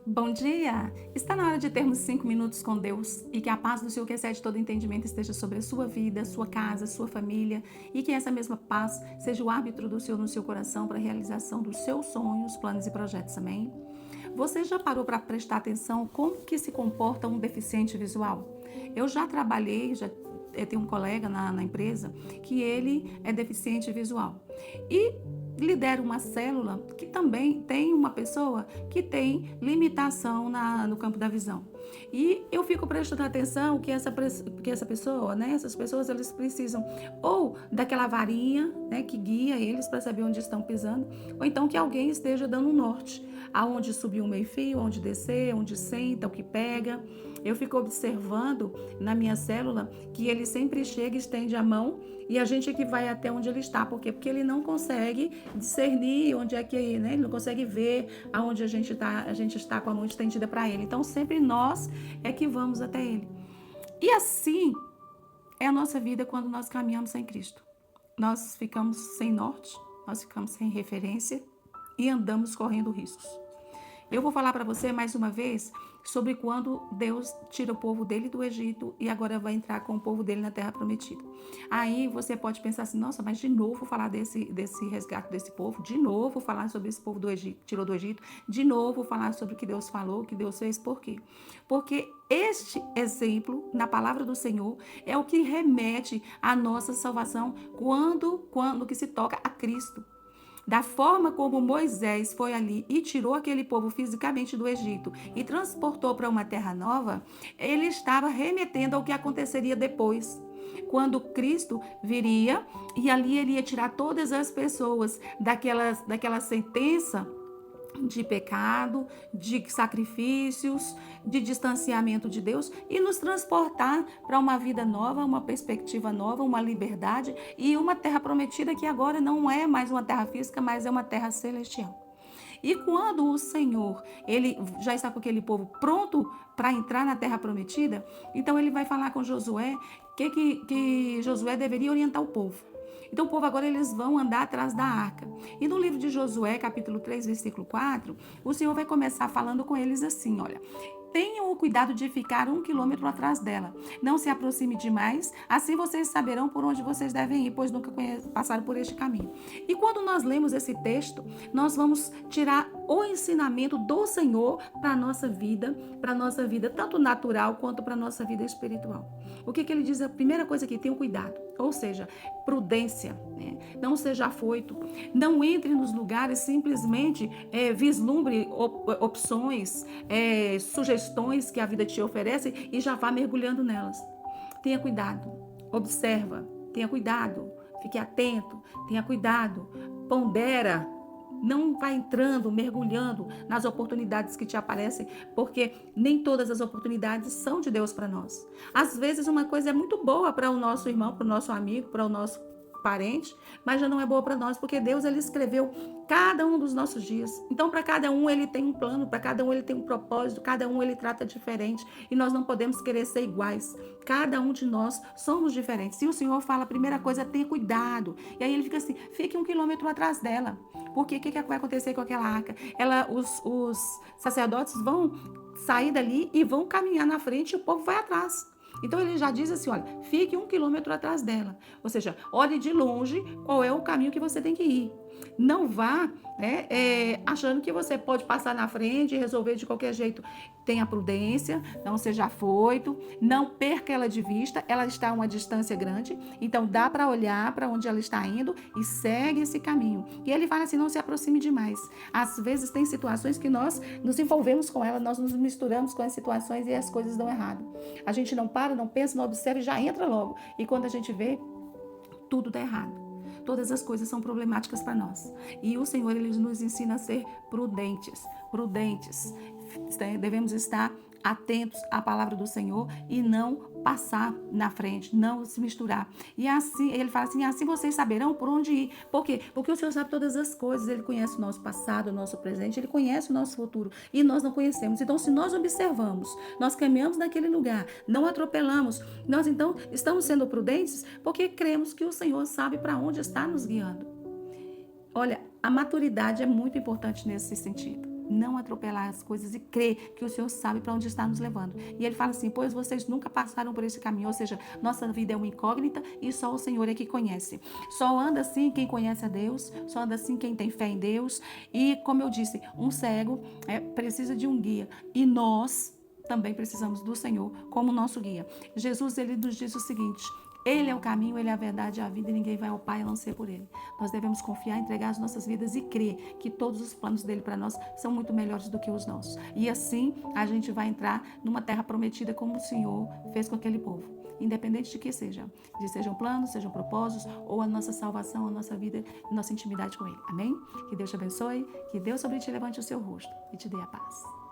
Bom dia! Está na hora de termos 5 minutos com Deus e que a paz do Senhor, que excede todo entendimento, esteja sobre a sua vida, sua casa, sua família e que essa mesma paz seja o árbitro do Senhor no seu coração para a realização dos seus sonhos, planos e projetos. Amém? Você já parou para prestar atenção como que se comporta um deficiente visual? Eu já trabalhei, eu tenho um colega na empresa que ele é deficiente visual e lidera uma célula que também tem uma pessoa que tem limitação no campo da visão. E eu fico prestando atenção que essa pessoa, né, essas pessoas, eles precisam ou daquela varinha, né, que guia eles para saber onde estão pisando, ou então que alguém esteja dando um norte, aonde subir o meio-fio, onde descer, onde senta, o que pega. Eu fico observando na minha célula que ele sempre chega e estende a mão e a gente é que vai até onde ele está. Por quê? Porque ele não consegue discernir onde é que, né? Ele não consegue ver aonde a gente está com a mão estendida para ele. Então, sempre nós é que vamos até ele. E assim é a nossa vida quando nós caminhamos sem Cristo. Nós ficamos sem norte, nós ficamos sem referência e andamos correndo riscos. Eu vou falar para você mais uma vez sobre quando Deus tira o povo dele do Egito e agora vai entrar com o povo dele na Terra Prometida. Aí você pode pensar assim, nossa, mas de novo falar desse resgate desse povo, de novo falar sobre esse povo do Egito, tirou do Egito, de novo falar sobre o que Deus falou, o que Deus fez, por quê? Porque este exemplo na palavra do Senhor é o que remete à nossa salvação quando que se toca a Cristo. Da forma como Moisés foi ali e tirou aquele povo fisicamente do Egito e transportou para uma terra nova, ele estava remetendo ao que aconteceria depois. Quando Cristo viria e ali ele ia tirar todas as pessoas daquela sentença de pecado, de sacrifícios, de distanciamento de Deus e nos transportar para uma vida nova, uma perspectiva nova, uma liberdade e uma terra prometida que agora não é mais uma terra física, mas é uma terra celestial. E quando o Senhor, ele já está com aquele povo pronto para entrar na terra prometida, então ele vai falar com Josué que Josué deveria orientar o povo. Então o povo agora eles vão andar atrás da arca. E no livro de Josué, capítulo 3, versículo 4, o Senhor vai começar falando com eles assim, olha: tenham o cuidado de ficar 1 quilômetro atrás dela. Não se aproxime demais, assim vocês saberão por onde vocês devem ir, pois nunca passaram por este caminho. E quando nós lemos esse texto, nós vamos tirar o ensinamento do Senhor para a nossa vida, tanto natural quanto para a nossa vida espiritual. O que ele diz? A primeira coisa aqui, tenha cuidado, ou seja, prudência, né? Não seja afoito, não entre nos lugares simplesmente vislumbre opções, sugestões que a vida te oferece e já vá mergulhando nelas. Tenha cuidado, observa, tenha cuidado, fique atento, tenha cuidado, pondera. Não vai entrando, mergulhando nas oportunidades que te aparecem, porque nem todas as oportunidades são de Deus para nós. Às vezes uma coisa é muito boa para o nosso irmão, para o nosso amigo, para o nosso parente, mas já não é boa para nós, porque Deus ele escreveu cada um dos nossos dias. Então, para cada um ele tem um plano, para cada um ele tem um propósito, cada um ele trata diferente e nós não podemos querer ser iguais. Cada um de nós somos diferentes. E o Senhor fala, a primeira coisa, tenha cuidado. E aí ele fica assim, fique 1 quilômetro atrás dela. Porque o que vai acontecer com aquela arca? Os sacerdotes vão sair dali e vão caminhar na frente e o povo vai atrás. Então ele já diz assim, olha, fique 1 quilômetro atrás dela. Ou seja, olhe de longe qual é o caminho que você tem que ir. Não vá achando que você pode passar na frente e resolver de qualquer jeito. Tenha prudência, não seja afoito, não perca ela de vista, ela está a uma distância grande, então dá para olhar para onde ela está indo e segue esse caminho. E ele fala assim, não se aproxime demais. Às vezes tem situações que nós nos envolvemos com ela, nós nos misturamos com as situações e as coisas dão errado. A gente não para, não pensa, não observa e já entra logo. E quando a gente vê, tudo dá errado. Todas as coisas são problemáticas para nós. E o Senhor, ele nos ensina a ser prudentes. Devemos estar atentos à palavra do Senhor e não passar na frente, não se misturar. E assim, ele fala assim, assim vocês saberão por onde ir. Por quê? Porque o Senhor sabe todas as coisas, ele conhece o nosso passado, o nosso presente, ele conhece o nosso futuro e nós não conhecemos. Então, se nós observamos, nós caminhamos naquele lugar, não atropelamos, nós então estamos sendo prudentes porque cremos que o Senhor sabe para onde está nos guiando. Olha, a maturidade é muito importante nesse sentido. não atropelar as coisas e crer que o Senhor sabe para onde está nos levando. E ele fala assim, pois vocês nunca passaram por esse caminho, ou seja, nossa vida é uma incógnita e só o Senhor é que conhece. Só anda assim quem conhece a Deus, só anda assim quem tem fé em Deus. E como eu disse, um cego precisa de um guia e nós também precisamos do Senhor como nosso guia. Jesus, ele nos diz o seguinte, ele é o caminho, ele é a verdade e a vida e ninguém vai ao Pai a não ser por ele. Nós devemos confiar, entregar as nossas vidas e crer que todos os planos dele para nós são muito melhores do que os nossos. E assim a gente vai entrar numa terra prometida como o Senhor fez com aquele povo. Independente de que seja, de sejam planos, sejam propósitos ou a nossa salvação, a nossa vida, a nossa intimidade com ele. Amém? Que Deus te abençoe, que Deus sobre ti levante o seu rosto e te dê a paz.